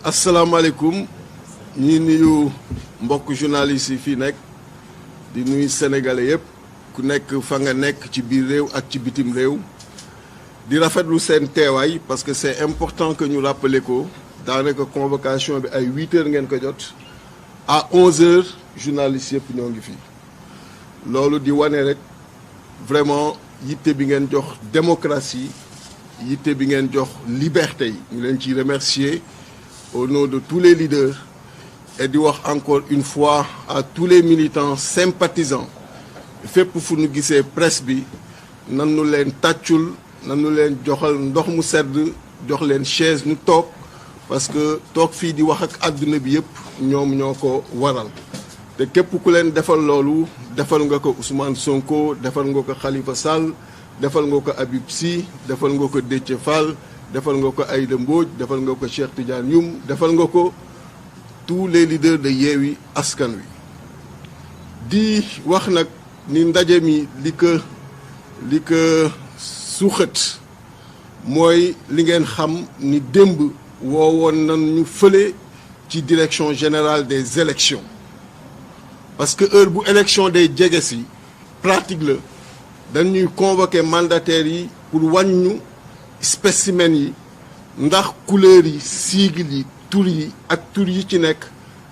asalaamaaleykum ñi nuyu mbokk journalistes yi fii nekk di nuyu sénégalais yëpp ku nekk fa nga nekk ci biir réew ak ci bitim réew di rafetlu seen teewaay parce que c'est important que ñu rappeler ko daanaka convocation bi ay 8 heures ngeen ko jot à 11 heures journalistes yëpp ñoo ngi fii loolu di wane rek vraiment yitte bi ngeen jox démocratie yitte bi ngeen jox liberté yi ñu leen ciy remercier au nom de tous les leaders et di wax encore une fois à tous les militants sympathisants fépp fu ñu gisee presse bi nanu leen tàccul nanu leen joxal ndox mu sedd jox leen chaise ñu toog parce que toog fii di wax ak àdduna bi yëpp ñoom ñoo ko waral te képp ku leen defal loolu defal nga ko Ousmane Sonko defal nga ko Khalifa Sall defal nga ko Habib Sy defal nga ko Déthié Fall defal nga ko Aïda Mbodj defal nga ko Cheikh Tidiane Youm defal nga ko tous les leaders de Yewwi Askan Wi di wax nag ni ndaje mi li ko suuxat mooy li ngeen xam ni démb woowoon nañu fële ci direction générale des élections parce que heure bu élection day jege si pratique la dañuy convoquer mandataires yi pour wàññu spécimen yi ndax couleur yi sigle yi tur yi ak tur yi ci nekk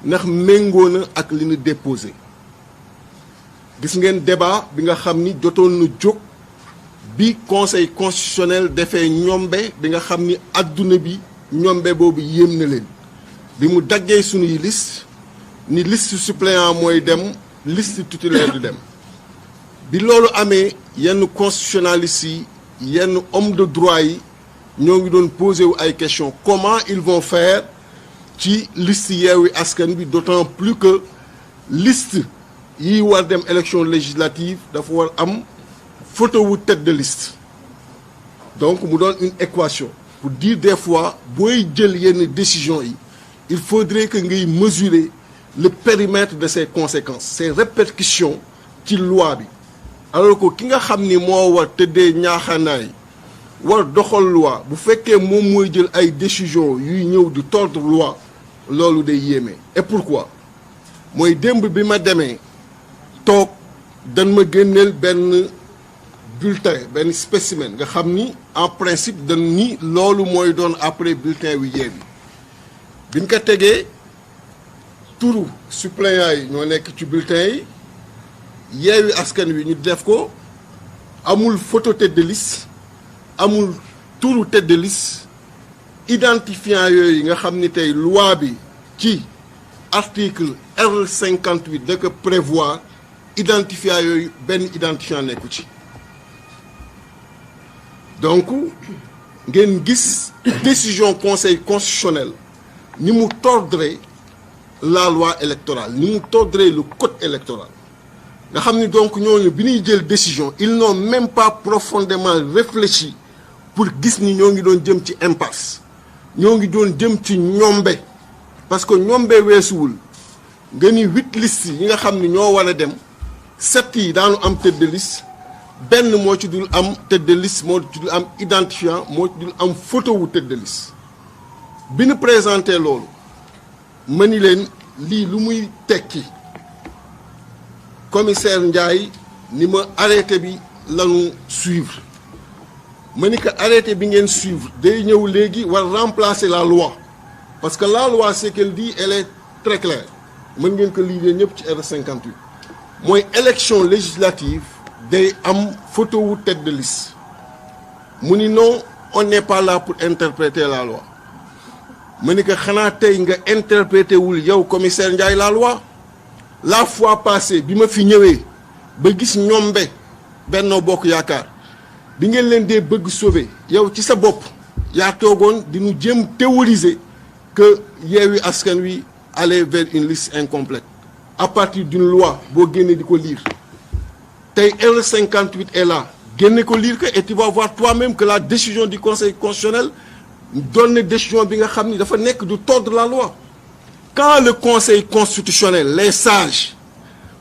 ndax méngoo na ak li ñu déposé gis ngeen débat bi nga xam ni jotoon na jóg bi conseil constitutionnel defee ñombe bi nga xam ni adduna bi ñombe boobu yéem na leen bi mu daggee suñuy liste ni liste suppléant mooy dem liste titulaire du dem bi loolu amee yenn constitutionnalistes yi yenn homme de droit yi ñoo ngi doon posé wu ay questions comment ils vont faire ci liste Yewwi Askan Wi d'autant plus que liste yi war dem élection législative dafa war am photo wu tête de liste donc mu doon une équation pour dire des fois booy jël yenn décisions yi il faudrait que ngay mesurer le périmètre de ses conséquences ses répercussions ci loi bi alors que ki nga xam ni moo war tëddee ñaaxanaay war doxal loi bu fekkee moom mooy jël ay décisions yuy ñëw di tordre loi loolu day yéeme. Et pourquoi mooy démb bi ma demee toog dañ ma génneel benn bulletin benn spécimen nga xam ni en principe dañ ni loolu mooy doon après bulletin wi Yewwi biñ ko tegee turu suppléants yi ñoo nekk ci bulletin yi Yewwi Askan Wi ñu def ko amul photo tête de liste amul turu tête de liste identifiant yooyu nga xam ni tey loi bi ci article R58 da ko prévoir identifiant yooyu benn identifiant nekku ci donc ngeen gis décision conseil constitutionnel ni mu tordre la loi électorale ni mu tordre le code électoral nga xam ni donc ñooñu bi ñuy jël décision ils n'ont même pas profondément réfléchi pour gis ni ñoo ngi doon jëm ci impasse ñoo ngi doon jëm ci ñombe parce que ñombe weesuwul nga ni 8 listes yi nga xam ni ñoo war a dem 7 yi daanu am tête de liste benn moo ci dul am tête de liste moo ci dul am identifiant moo ci dul am photo wu tête de liste bi ñu présenté loolu ma ni leen lii lu muy tekki commissaire Ndiaye ni ma arrêté bi lañu suivre ma ni que arrêté bi ngeen suivre day ñëw léegi war remplacer la loi parce que la loi ce qu'elle dit elle est très claire mën ngeen ko lire ñëpp ci R58 mooy élection législative day am photo wu tête de liste mu ni non on n'est pas là pour interpréter la loi ma ni que xanaa tey nga interprété wul yow commissaire Ndiaye la loi la fois passée bi ma fi ñëwee ba gis ñombe Benno Bokk Yaakaar bi ngeen leen dee bëgg sauver yow ci sa bopp yaa toogoon di ñu jéem théoriser que Yewwi Askan Wi allait vers une liste incomplète à partir d'une loi boo génnee di ko lire tey R58 est là génne ko lire que et tu vas voir toi-même que la décision du conseil constitutionnel donne na décision bi nga xam ni dafa nekk du tordre la loi. Quand le conseil constitutionnel les sages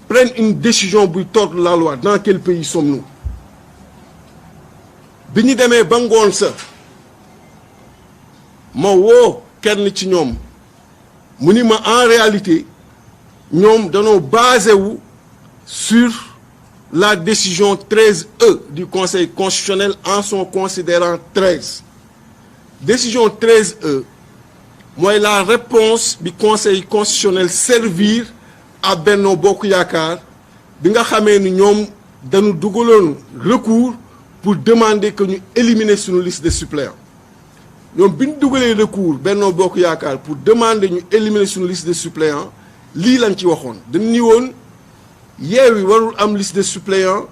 prennent une décision buy tordre la loi dans quel pays sommes-nous bi ñu demee ba ngoon sa ma woo kenn ci ñoom mu ni ma en réalité ñoom danoo basé wu sur la décision 13E du Conseil constitutionnel en son considérant 13 décision 13E mooy la réponse bi Conseil constitutionnel servir à Benno Bokk Yaakaar bi nga xamee ni ñoom dañu dugaloon recours pour demander que ñu éliminer suñu liste de suppléants ñoom bi ñu dugalee recours Benno Bokk Yaakaar pour demander ñu éliminer suñu liste de suppléants lii lañ ci waxoon dañu ni woon Yewwi warul am liste de suppléants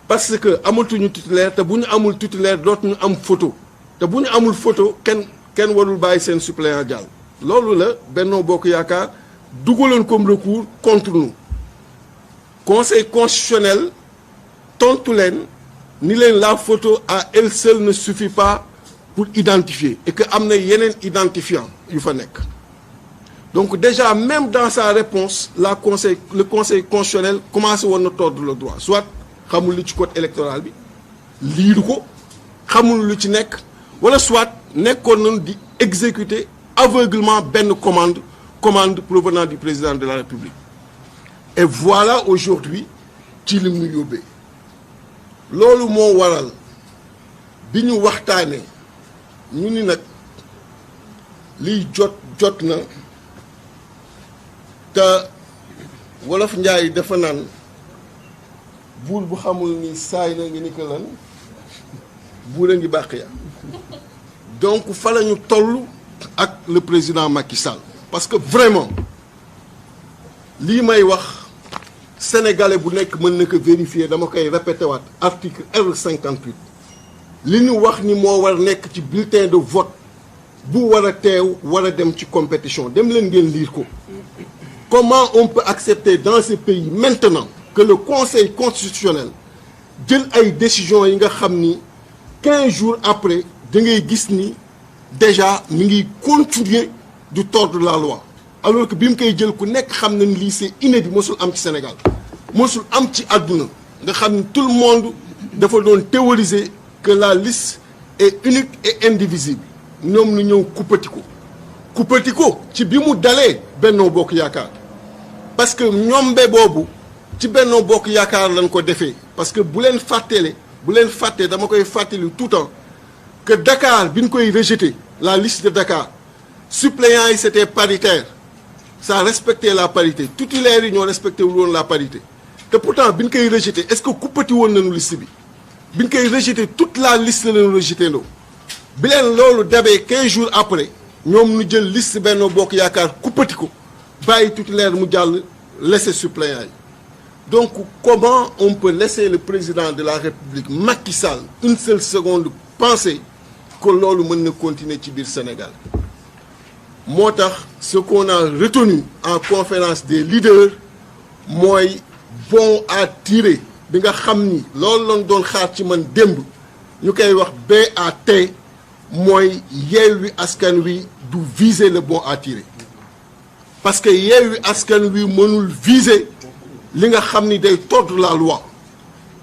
parce que amatuñu titulaire te bu ñu amul titulaire dootuñu am photo te bu ñu amul photo kenn warul bàyyi seen suppléant jàll loolu la Benno Bokk Yaakaar dugaloon comme recours contre nous Conseil constitutionnel tontu leen ni leen la photo à elle seule ne suffit pas pour identifier et que am na yeneen identifiant yu fa nekk donc déjà même dans sa réponse le conseil constitutionnel commencé woon na tordre le droit soit xamul lu ci code électoral bi liiru ko xamul lu ci nekk wala soit nekkoon nañu di exécuter aveuglement benn commande provenant du président de la République et voilà aujourd'hui ci li mu yóbbee loolu moo waral bi ñu waxtaanee ñu ni nag liy jot na te wolof njaay dafa naan buur bu xamul ni saay na ngi ni ko lan buur a ngi bàq ya donc fa la ñu toll ak le président Macky Sall parce que vraiment lii may wax sénégalais bu nekk mën na ko vérifier dama koy répété waat article R58 li ñu wax ni moo war nekk ci bulletin de vote bu war a teew war a dem ci compétition dem leen ngeen lire ko. Comment on peut accepter dans ce pays maintenant que le Conseil constitutionnel jël ay décisions yi nga xam ni 15 jours après da ngay gis ni déjà mi ngi continuer du tordre la loi alors que bi mu koy jël ku nekk xam na ni lii c'est inédit mosul am ci Sénégal mosul am ci àdduna nga xam ni tout le monde dafa doon théoriser que la liste est unique et indivisible ñoom ñu ñëw kuppati ko ci bi mu dalee Benno Bokk Yaakaar parce que ñombe boobu ci Benno Bokk Yaakaar lañ ko defee parce que bu leen fàttee dama koy fàttali tout le temps que Dakar bi ñu koy rejeté la liste de Dakar suppléants yi c'était paritaire ça respectait la parité titulaires yi ñoo respecté wul woon la parité te pourtant bi ñu koy rejeté est-ce que kuppati woon nañu liste bi ñu koy rejeté toute la liste lañu rejeté ndoo bi leen loolu dabee 15 jours après ñoom ñu jël liste Benno Bokk Yaakaar kuppati ko bàyyi titulaire mu jàll laisser suppléant yi donc comment on peut laisser le président de la République Macky Sall une seule seconde penser que loolu mën na continuer ci biir Sénégal moo tax ce qu'on a retenu en conférence des leaders mooy bon à tirer bi nga xam ni loolu lañ doon xaar ci man démb ñu koy wax BAT mooy Yewwi Askan Wi du viser le bon à tirer parce que Yewwi Askan Wi mënul viser li nga xam ni day tordre la loi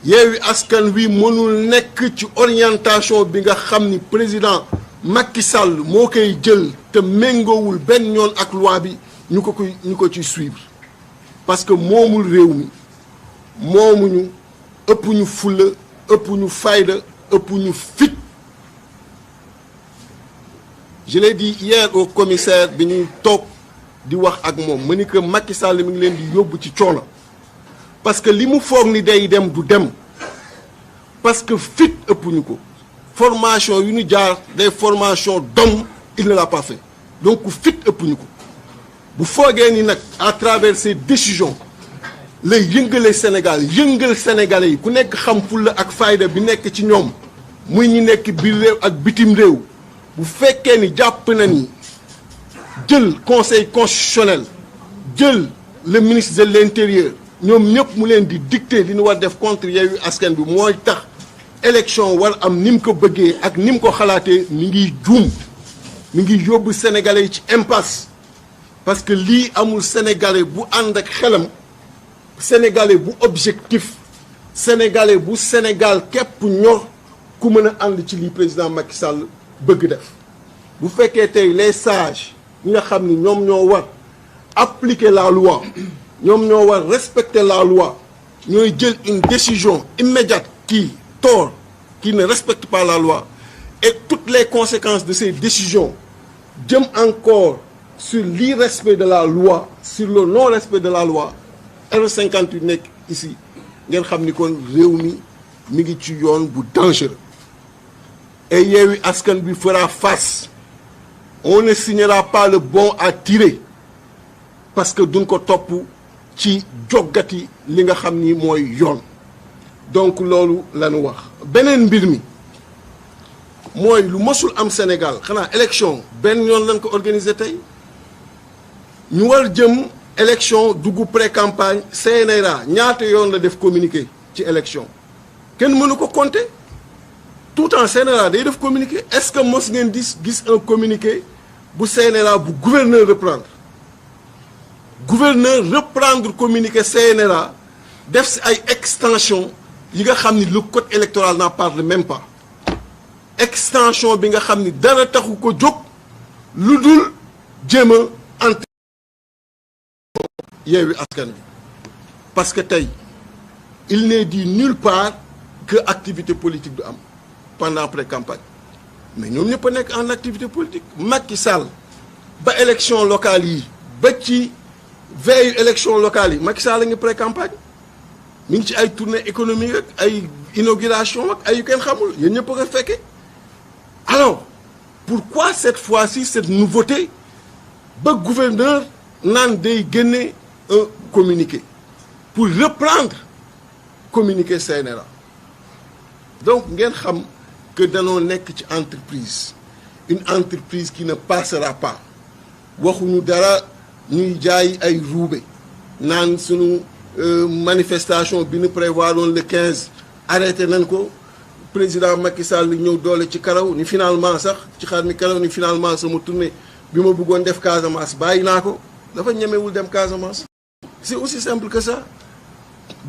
Yewwi Askan Wi mënul nekk ci orientation bi nga xam ni président Macky Sall moo koy jël te méngoowul benn yoon ak loi bi ñu ko ci suivre parce que moomul réew mi moomuñu ëpp ñu fulla ëpp ñu fayda ëpp ñu fit je l'ai dit hier au commissaire bi ñuy toog di wax ak moom ma ni que Macky Sall mi ngi leen di yóbbu ci coono parce que li mu foog ni day dem du dem parce que fit ëpp ñu ko formation yu ñu jaar des formations d'homme il ne l'a pas fait donc fit ëpp ñu ko bu foogee ni nag à travers ces décisions lay yëngale Sénégal yëngal sénégalais yi ku nekk xam fulla ak fayda bi nekk ci ñoom muy ñi nekk biir réew ak bitim réew bu fekkee ni jàpp na ni jël conseil constitutionnel jël le ministre de l'intérieur ñoom ñëpp mu leen di dicter li ñu war def contre Yewwi Askan bi mooy tax élection war am ni mu ko bëggee ak ni mu ko xalaatee mi ngi juum mi ngi yóbbu sénégalais yi ci impasse parce que lii amul sénégalais bu ànd ak xelam sénégalais bu objectif sénégalais bu Sénégal képp ñor ku mën a ànd ci lii président Macky Sall bëgg def bu fekkee tey les sages ñi nga xam ni ñoom ñoo war appliquer la loi ñoom ñoo war respecter la loi ñooy jël une décision immédiate qui ne respecte pas la loi et toutes les conséquences de ces décisions jëm encore sur l'irrespect de la loi sur le non-respect de la loi R58 nekk ici ngeen xam ni kon réew mi ngi ci yoon bu dangereux et Yewwi Askan Wi fera face. On ne signera pas le bon à tirer parce que duñ ko topp ci joggati li nga xam ni mooy yoon donc loolu la ñu wax. beneen mbir mi mooy lu mosul am Sénégal xanaa élection benn yoon lañ ko organiser tey ñu war jëm élection dugg pré-campagne CNRA ñaata yoon la def communiqué ci élection kenn mënu ko compter. tout en CNRA day def communiqué est-ce que mos ngeen gis un communiqué bu CNRA bu gouverneur reprendre communiqué CNRA def si ay extension yi nga xam ni le code électoral n'en parle même pas extension bi nga xam ni dara taxu ko jóg lu dul jéem a ant Yewwi Askan Wi parce que tey il n'est dit nulle part que activité politique du am pendant pré-campagne mais ñoom ñëpp a nekk en activité politique Macky Sall ba élection locale yi ba ci veille élection locale yi Macky Sall a ngi pré-campagne mi ngi ci ay tournée économique ak ay inauguration ak ay yu kenn xamul yéen ñëpp a ko fekkee alors pourquoi cette fois-ci cette nouveauté ba gouverneur naan day génne un communiqué pour reprendre communiqué CNRA donc ngeen xam que danoo nekk ci entreprise une entreprise qui ne passera pas waxuñu dara ñuy jaay ay ruube naan sunu manifestation bi ñu prévoir woon le 15 arrêté nañ ko président Macky Sall ñëw doole ci karaw ni finalement sax ci xar mi karaw ni finalement sama tournée bi ma bëggoon def Casamance bàyyi naa ko dafa ñemewul dem Casamance c'est aussi simple que ça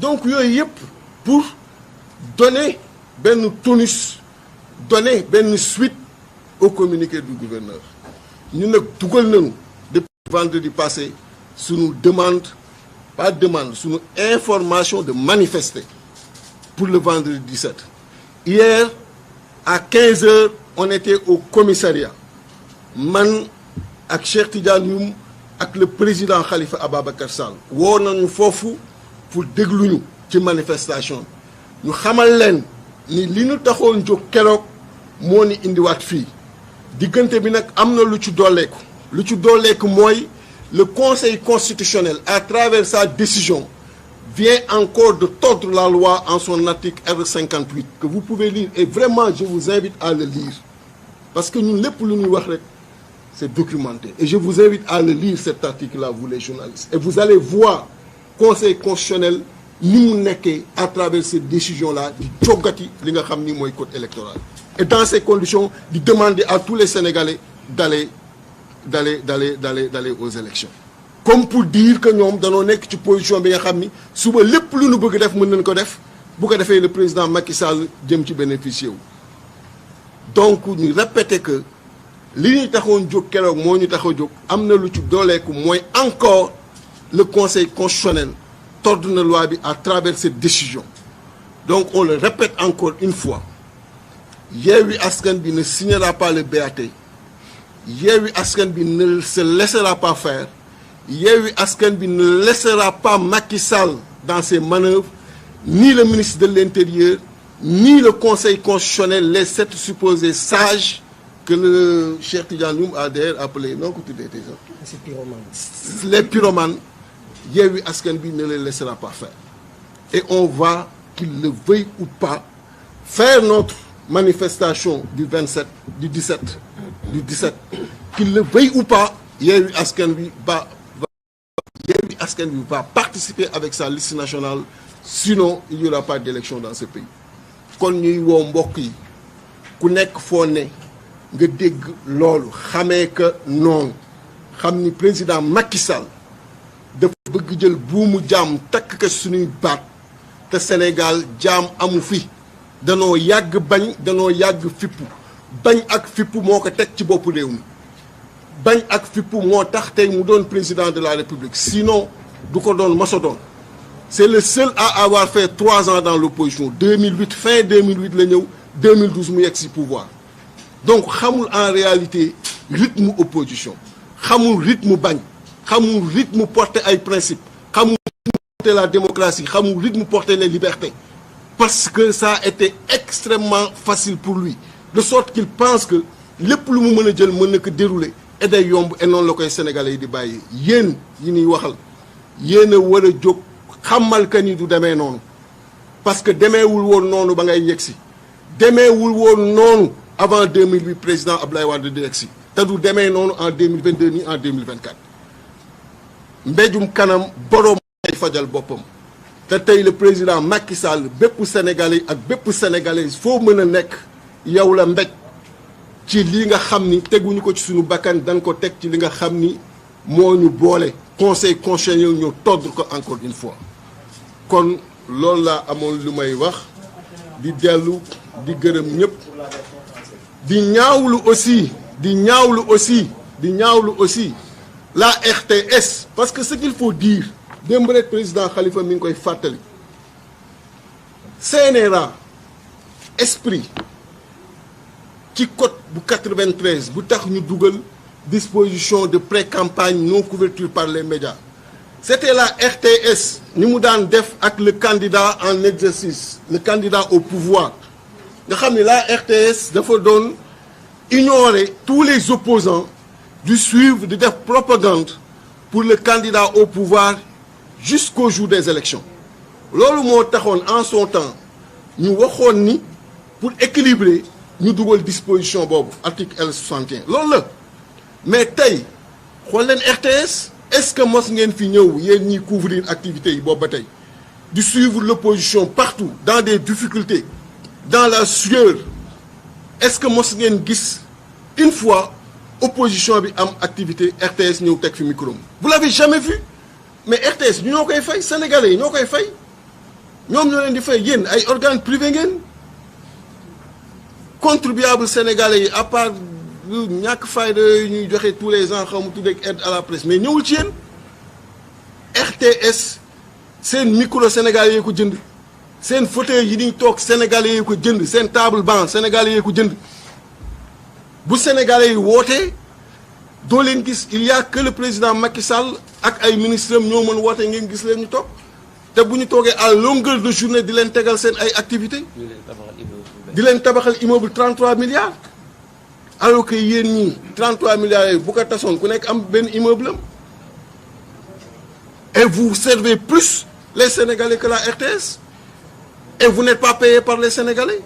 donc yooyu yëpp pour donner benn tonus donner benn suite au communiqué du gouverneur ñu nag dugal nañu depuis vendredi passé sunu sunu information de manifester pour le vendredi 17 hier à 15 heures on était au commissariat man ak Cheikh Tidiane Youm ak le président Khalifa Ababacar Sall woo nañu foofu pour dégluñu ci manifestation ñu xamal leen ni li ñu taxoon jóg keroog moo ni indiwaat fii diggante bi nag am na lu ci dooleeku mooy le conseil constitutionnel à travers sa décision vient encore de tordre la loi en son article R58 que vous pouvez lire et vraiment je vous invite à le lire parce que ñun lépp lu ñuy wax rek c'est documenté et je vous invite à le lire cet article-là vous les journalistes et vous allez voir conseil constitutionnel ni mu nekkee à travers cette décision-là di joggati li nga xam ni mooy code électoral et dans ces conditions di demander à tous les Sénégalais d'aller aux élections comme pour dire que ñoom danoo nekk ci position bi nga xam ni suba lépp lu nu bëgg def mën nañ ko def bu ko defee le président Macky Sall jëm ci bénéficier wu donc ñu répéter que li ñuy taxoon jóg keroog moo ñu tax a jóg am na lu ci dooleeku mooy encore le conseil constitutionnel tord na loi bi à travers cette décision donc on le répète encore une fois Yewwi Askan Wi ne signera pas le BAT Yewwi Askan Wi ne se laissera pas faire Yewwi Askan Wi ne laissera pas Macky Sall dans ses manœuvres ni le ministre de l'Intérieur ni le conseil constitutionnel les 7 supposés sages que le Cheikh Tidiane Youm a d'ailleurs appelé non ko tuddee déjà les pyromanes Yewwi Askan Wi ne les laissera pas faire et on va qu'il le veuille ou pas faire notre manifestation du 17 qu'il le veuille ou pas Yewwi Askan Wi va participer avec sa liste nationale sinon il n'y aura pas d'élection dans ce pays kon ñuy woo mbokk yi ku nekk foo ne nga dégg loolu xamee que noonu xam ni président Macky Sall dafa bëgg jël buumu jaam takk ko suñuy baat te Sénégal jaam amu fi danoo yàgg bañ danoo yàgg fippu bañ ak fippu moo ko teg ci boppu réew mi bañ ak fippu moo tax tey mu doon président de la République sinon du ko doon mos a doon c'est le seul à avoir fait 3 ans dans l'opposition 2008 fin 2008 la ñëw 2012 mu yegg si pouvoir donc xamul en réalité rythme opposition xamul rythme bañ xamul rythme porter ay principes xamul rythme porter la démocratie xamul rythme porter les libertés parce que ça a été extrêmement facile pour lui de sorte qu'il pense que lépp lu mu mën a jël mën na ko dérouler et day yomb et noonu la koy sénégalais yi di bàyyi yéen yi ñuy waxal yéen a war a jóg xamal ka ni du demee noonu parce que demeewul woon noonu ba ngay yegsi demeewul woon noonu avant 2008 président Abdoulaye Wade di yegsi te du demee noonu en 2022 ni en 2024 mbéjum kanam boroom ay fajal boppam te tey le président Macky Sall bépp sénégalais ak bépp sénégalaise foo mën a nekk yow la mbéj ci li nga xam ni teguñu ko ci suñu bakkan dañ ko teg ci li nga xam ni moo ñu boole conseil constitutionnel ñu tordre ko encore une fois kon loolu laa amoon lu may wax di dellu di gërëm ñëpp di ñaawlu aussi la RTS parce que ce qu'il faut dire démb rek président Khalifa mi ngi koy fàttali CNRA esprit ci code bu 93 bu tax ñu dugal disposition de pré-campagne non couverture par les médias c'était la RTS ni mu daan def ak le candidat en exercice le candidat au pouvoir nga xam ne la RTS dafa doon ignorer tous les opposants du suivre di def propagande pour le candidat au pouvoir jusqu'au jour des élections loolu moo taxoon en son temps ñu waxoon ni pour équilibrer ñu dugal disposition boobu article L61 loolu la mais tey xool leen RTS est-ce que mos ngeen fi ñëw yéen ñiy couvrir activités yi boobu ba tey di suivre l'opposition partout dans des difficultés dans la sueur est-ce que mos ngeen gis une fois opposition bi am activité RTS ñëw teg fi micro vous l'avez jamais vu mais RTS ñu ñoo koy fay sénégalais yi ñoo koy fay ñoom ñoo leen di fay yéen ay organes privés ngeen contribuable sénégalais yi à part ñàkk fayda ñuy joxe tous les ans xaw ma tuddee aide à la presse mais ñëwul ci yéen RTS seen micro sénégalais yi ko jënd seen fauteuil yi ñuy toog sénégalais yi ko jënd seen table banc sénégalais yi ko jënd bu sénégalais yi wootee doo leen gis il y a que le président Macky Sall ak ay ministres am ñoo mën woote ngeen gis leen ñu toog te bu ñu toogee à longueur de journée di leen tegal seen ay activités di leen tabaxal immeuble 33 milliards alors que yéen ñii 33 milliards yi bu ko tasoon ku nekk am benn immeuble am et vous servez plus les Sénégalais que la RTS et vous n'êtes pas payé par les Sénégalais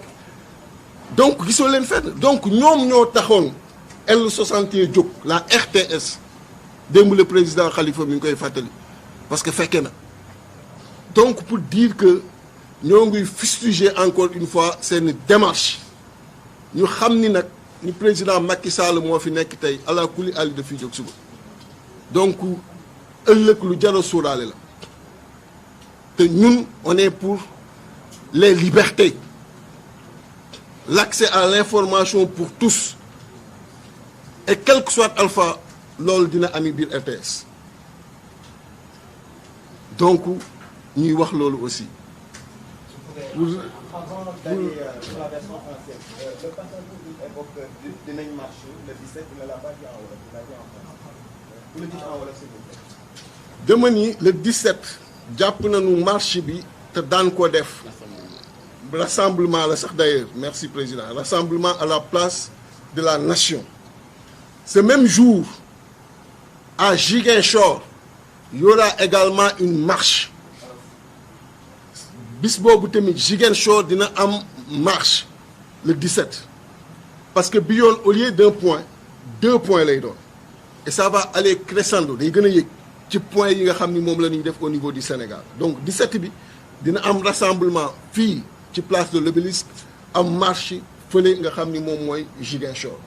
donc gisoo leen fenn donc ñoom ñoo taxoon L61 jóg la RTS démb le président Khalifa mi ngi koy fàttali parce que fekke na donc pour dire que ñoo ngi fustiger encore une fois seen démarche ñu xam ni nag ni président Macky Sall moo fi nekk tey ala kuli ali dafiy jóg suba donc ëllëg lu jar a sóoraale la te ñun on est pour les libertés l'accès à l'information pour tous et quel que soit alpha loolu dina ami biir RTS donc ñuy wax loolu aussi. Avant d'aller sur la version française, le passage où évoque dinañ marche le 17, il ne l'a pas dit en wolof, il l'a dit en français. Vous le dites en wolof s'il vous plaît. dama ni le 17 jàpp nañu marche bi te daan ko def rassemblement la sax d'ailleurs merci président rassemblement à la place de la nation ce même jour à Ziguinchor il y aura également une marche bis boobu tamit Ziguinchor dina am marche le 17 parce que bi yoon au lieu d'un point 2 points lay doon et ça va aller crescendo day gën a yëg ci point yi nga xam ni moom la ñuy def au niveau du Sénégal donc 17 bi dina am rassemblement fii ci place de l'Obélisque am marche fële nga xam ni moom mooy Ziguinchor